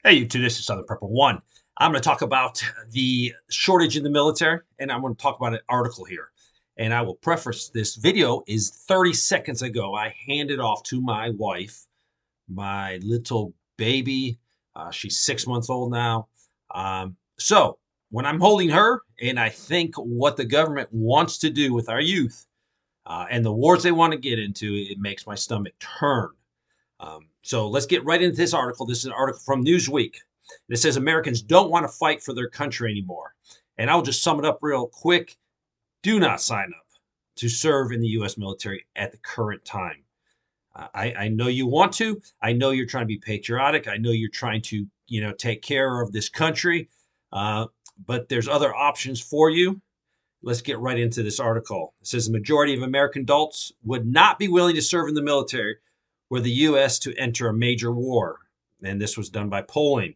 Hey, YouTube, this is Southern Prepper One. I'm going to talk about the shortage in the military, and I'm going to talk about an article here. And I will preface this video is 30 seconds ago. I handed off to my wife, my little baby. She's 6 months old now. So when I'm holding her, and I think what the government wants to do with our youth and the wars they want to get into, it makes my stomach turn. So let's get right into this article. This is an article from Newsweek. It says Americans don't want to fight for their country anymore. And I'll just sum it up real quick. Do not sign up to serve in the U.S. military at the current time. I know you want to. I know you're trying to be patriotic. I know you're trying to, take care of this country. But there's other options for you. Let's get right into this article. It says the majority of American adults would not be willing to serve in the military were the U.S. to enter a major war. And this was done by polling.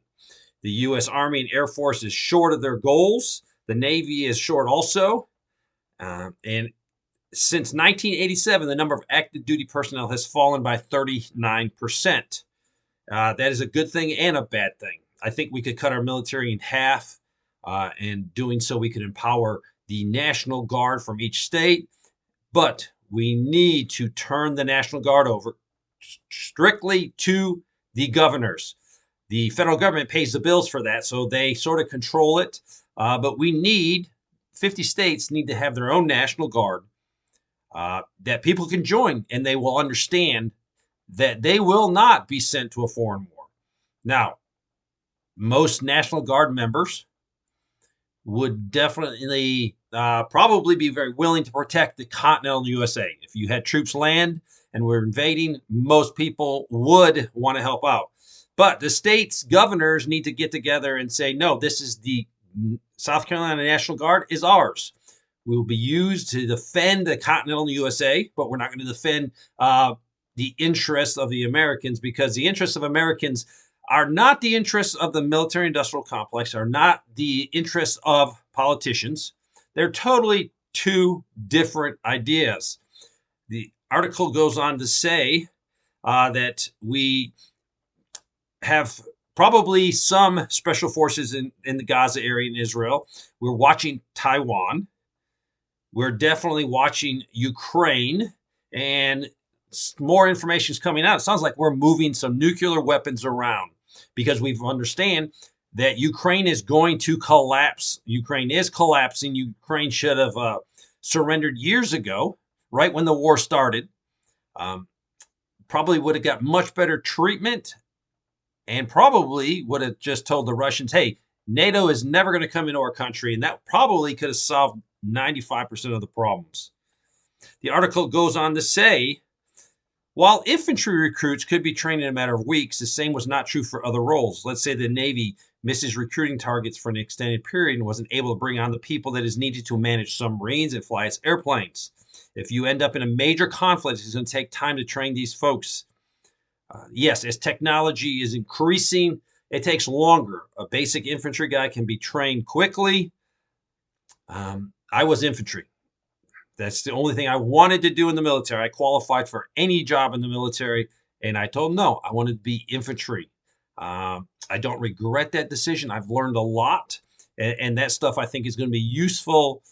The U.S. Army and Air Force is short of their goals. The Navy is short also. And since 1987, the number of active duty personnel has fallen by 39%. That is a good thing and a bad thing. I think we could cut our military in half. And doing so, we could empower the National Guard from each state. But we need to turn the National Guard over strictly to the governors. The federal government pays the bills for that, so they sort of control it. But 50 states need to have their own National Guard that people can join, and they will understand that they will not be sent to a foreign war. Now, most National Guard members would definitely probably be very willing to protect the continental USA. If you had troops land and were invading, most people would want to help out. But the state's governors need to get together and say, no, this is the South Carolina National Guard is ours. We will be used to defend the continental USA, but we're not going to defend the interests of the Americans, because the interests of Americans are not the interests of the military industrial complex, are not the interests of politicians. They're totally two different ideas. The article goes on to say that we have probably some special forces in the Gaza area in Israel. We're watching Taiwan. We're definitely watching Ukraine, and more information is coming out. It sounds like we're moving some nuclear weapons around because we understand that Ukraine is going to collapse. Ukraine is collapsing. Ukraine should have surrendered years ago, right when the war started. Probably would have got much better treatment, and probably would have just told the Russians, hey, NATO is never going to come into our country. And that probably could have solved 95% of the problems. The article goes on to say, while infantry recruits could be trained in a matter of weeks, the same was not true for other roles. Let's say the Navy misses recruiting targets for an extended period and wasn't able to bring on the people that is needed to manage submarines and fly its airplanes. If you end up in a major conflict, it's going to take time to train these folks. Yes, as technology is increasing, it takes longer. A basic infantry guy can be trained quickly. I was infantry. That's the only thing I wanted to do in the military. I qualified for any job in the military, and I told them no, I wanted to be infantry. I don't regret that decision. I've learned a lot, and that stuff I think is going to be useful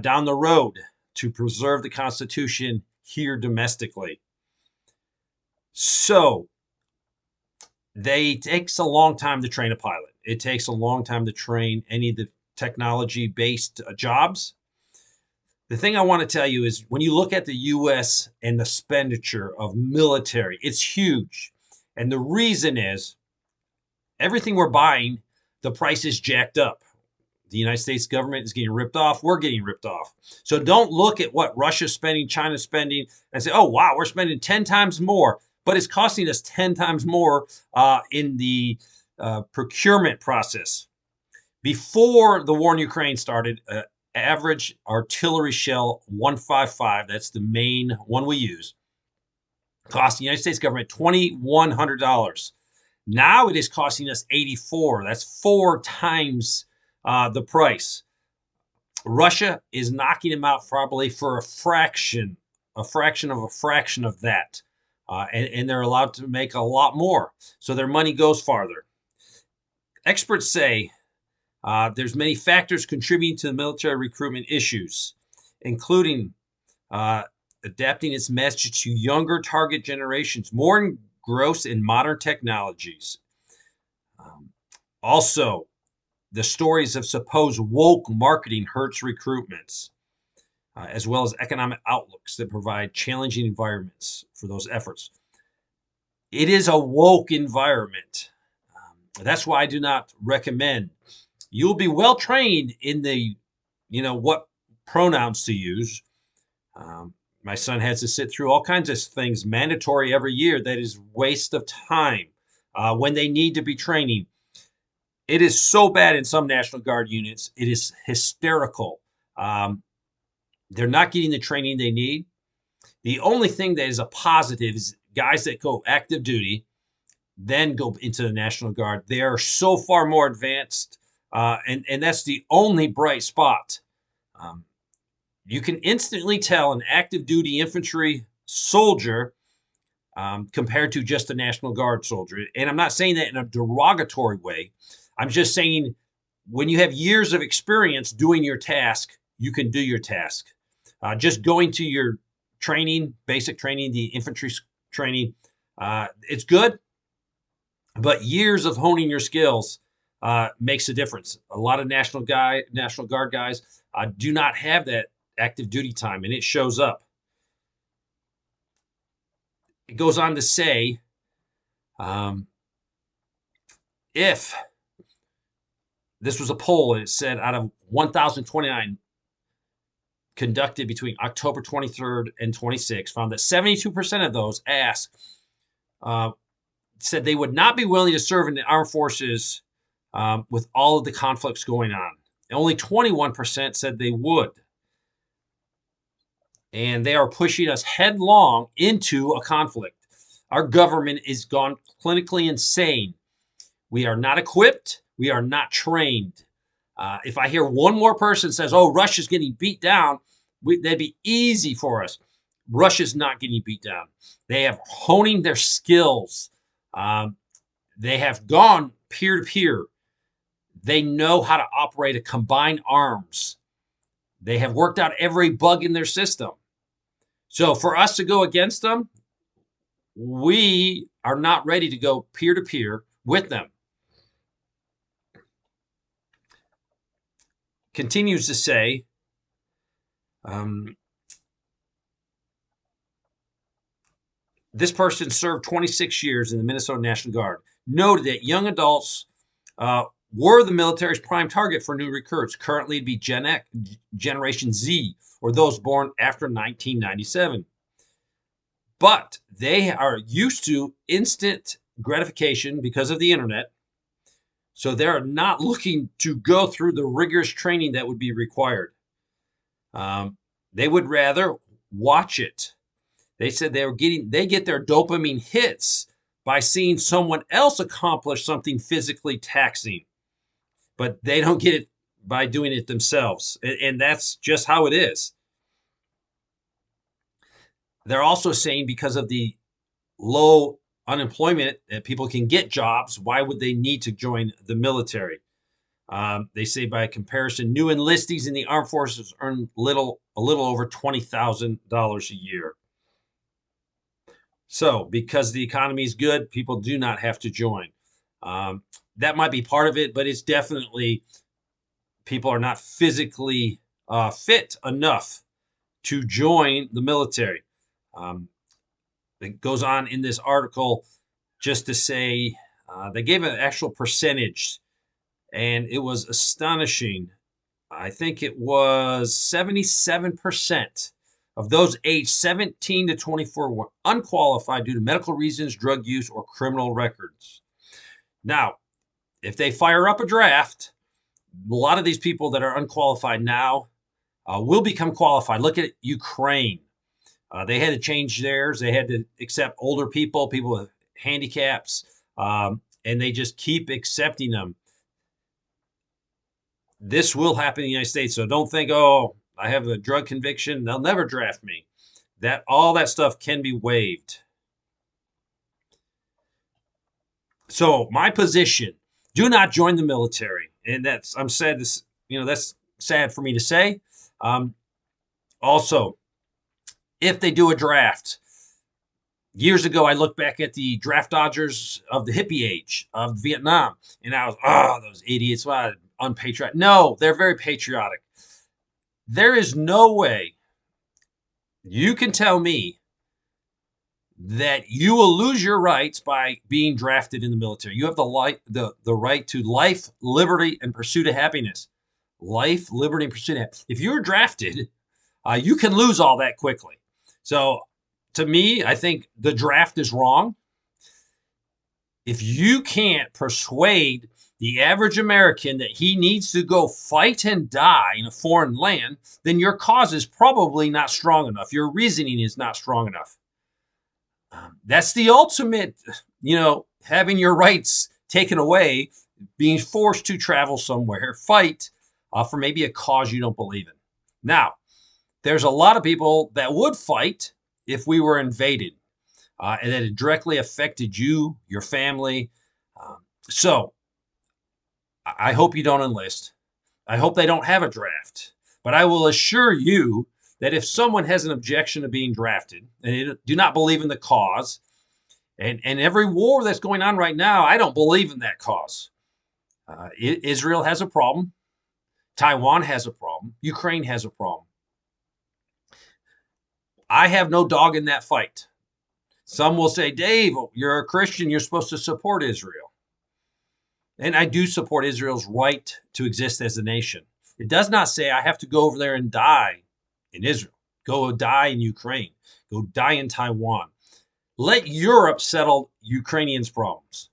down the road to preserve the Constitution here domestically. So it takes a long time to train a pilot. It takes a long time to train any of the technology-based jobs. The thing I want to tell you is when you look at the U.S. and the expenditure of military, it's huge. And the reason is everything we're buying, the price is jacked up. The United States government is getting ripped off. We're getting ripped off. So don't look at what Russia's spending, China's spending, and say, oh, wow, we're spending 10 times more. But it's costing us 10 times more in the procurement process. Before the war in Ukraine started, average artillery shell 155, that's the main one we use, cost the United States government $2,100. Now it is costing us $84. That's 4 times the price. Russia is knocking them out probably for a fraction of that. And they're allowed to make a lot more. So their money goes farther. Experts say there's many factors contributing to the military recruitment issues, including adapting its message to younger target generations, more engrossed in modern technologies. Um, Also, the stories of supposed woke marketing hurts recruitments, as well as economic outlooks that provide challenging environments for those efforts. It is a woke environment. That's why I do not recommend. You'll be well trained in the, what pronouns to use. My son has to sit through all kinds of things mandatory every year. That is waste of time when they need to be training. It is so bad in some National Guard units. It is hysterical. Um, they're not getting the training they need. The only thing that is a positive is guys that go active duty, then go into the National Guard. They are so far more advanced, and that's the only bright spot. Um, you can instantly tell an active duty infantry soldier compared to just a National Guard soldier. And I'm not saying that in a derogatory way. I'm just saying when you have years of experience doing your task, you can do your task. Just going to your training, basic training, the infantry training, it's good, but years of honing your skills makes a difference. A lot of National Guard guys do not have that active duty time, and it shows up. It goes on to say, if this was a poll, and it said out of 1,029 conducted between October 23rd and 26th, found that 72% of those asked said they would not be willing to serve in the armed forces with all of the conflicts going on. And only 21% said they would. And they are pushing us headlong into a conflict. Our government is gone clinically insane. We are not equipped. We are not trained. If I hear one more person says, "Oh, Russia's getting beat down," that'd be easy for us. Russia's not getting beat down. They have honing their skills. They have gone peer to peer. They know how to operate a combined arms. They have worked out every bug in their system. So for us to go against them, we are not ready to go peer to peer with them. Continues to say, this person served 26 years in the Minnesota National Guard, noted that young adults were the military's prime target for new recruits. Currently, it'd be Generation Z, or those born after 1997. But they are used to instant gratification because of the internet. So they're not looking to go through the rigorous training that would be required. They would rather watch it. They said they get their dopamine hits by seeing someone else accomplish something physically taxing, but they don't get it by doing it themselves. And that's just how it is. They're also saying because of the low unemployment that people can get jobs, why would they need to join the military? They say by comparison, new enlistees in the armed forces earn a little over $20,000 a year. So because the economy is good, people do not have to join. That might be part of it, but it's definitely people are not physically fit enough to join the military. It goes on in this article just to say they gave an actual percentage, and it was astonishing. I think it was 77% of those aged 17 to 24 were unqualified due to medical reasons, drug use, or criminal records. Now, if they fire up a draft, a lot of these people that are unqualified now will become qualified. Look at Ukraine. They had to change theirs. They had to accept older people, people with handicaps, and they just keep accepting them. This will happen in the United States. So don't think, oh, I have a drug conviction, they'll never draft me. All that stuff can be waived. So my position, Do not join the military. And I'm sad this, that's sad for me to say. Um, Also, if they do a draft, years ago, I looked back at the draft dodgers of the hippie age of Vietnam, and I was, oh, those idiots, what unpatriotic. No, they're very patriotic. There is no way you can tell me that you will lose your rights by being drafted in the military. You have the right to life, liberty, and pursuit of happiness. Life, liberty, and pursuit of happiness. If you're drafted, you can lose all that quickly. So, to me, I think the draft is wrong. If you can't persuade the average American that he needs to go fight and die in a foreign land, then your cause is probably not strong enough. Your reasoning is not strong enough. That's the ultimate, having your rights taken away, being forced to travel somewhere, fight for maybe a cause you don't believe in. Now, there's a lot of people that would fight if we were invaded, and that it directly affected you, your family. So I hope you don't enlist. I hope they don't have a draft. But I will assure you that if someone has an objection to being drafted and they do not believe in the cause, and every war that's going on right now, I don't believe in that cause. Israel has a problem. Taiwan has a problem. Ukraine has a problem. I have no dog in that fight. Some will say, Dave, you're a Christian. You're supposed to support Israel. And I do support Israel's right to exist as a nation. It does not say I have to go over there and die in Israel, go die in Ukraine, go die in Taiwan. Let Europe settle Ukrainians' problems.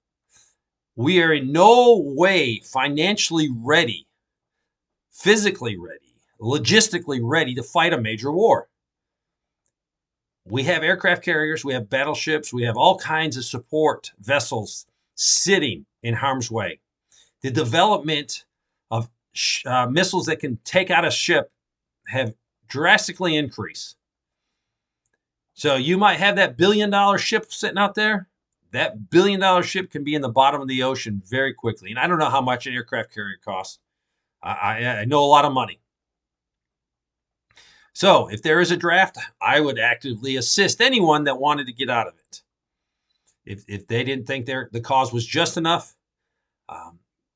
We are in no way financially ready, physically ready, logistically ready to fight a major war. We have aircraft carriers, we have battleships, we have all kinds of support vessels sitting in harm's way. The development of missiles that can take out a ship have drastically increased. So you might have that $1 billion ship sitting out there. That $1 billion ship can be in the bottom of the ocean very quickly. And I don't know how much an aircraft carrier costs. I know a lot of money. So if there is a draft, I would actively assist anyone that wanted to get out of it. If they didn't think the cause was just enough.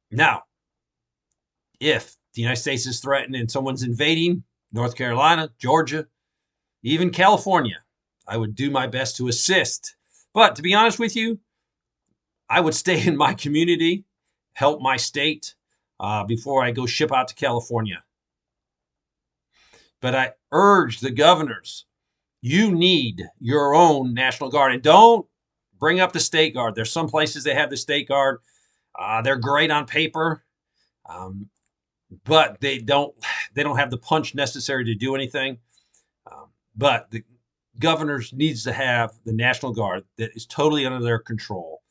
Now, if the United States is threatened and someone's invading North Carolina, Georgia, even California, I would do my best to assist. But to be honest with you, I would stay in my community, help my state before I go ship out to California. But I urge the governors, you need your own National Guard. And don't bring up the State Guard. There's some places they have the State Guard. They're great on paper, but they don't have the punch necessary to do anything. But the governors needs to have the National Guard that is totally under their control.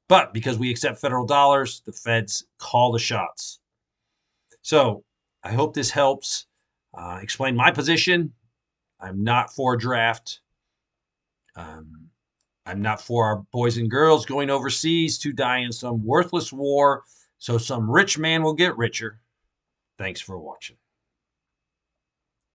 But because we accept federal dollars, the feds call the shots. So I hope this helps explain my position. I'm not for a draft. I'm not for our boys and girls going overseas to die in some worthless war so some rich man will get richer. Thanks for watching.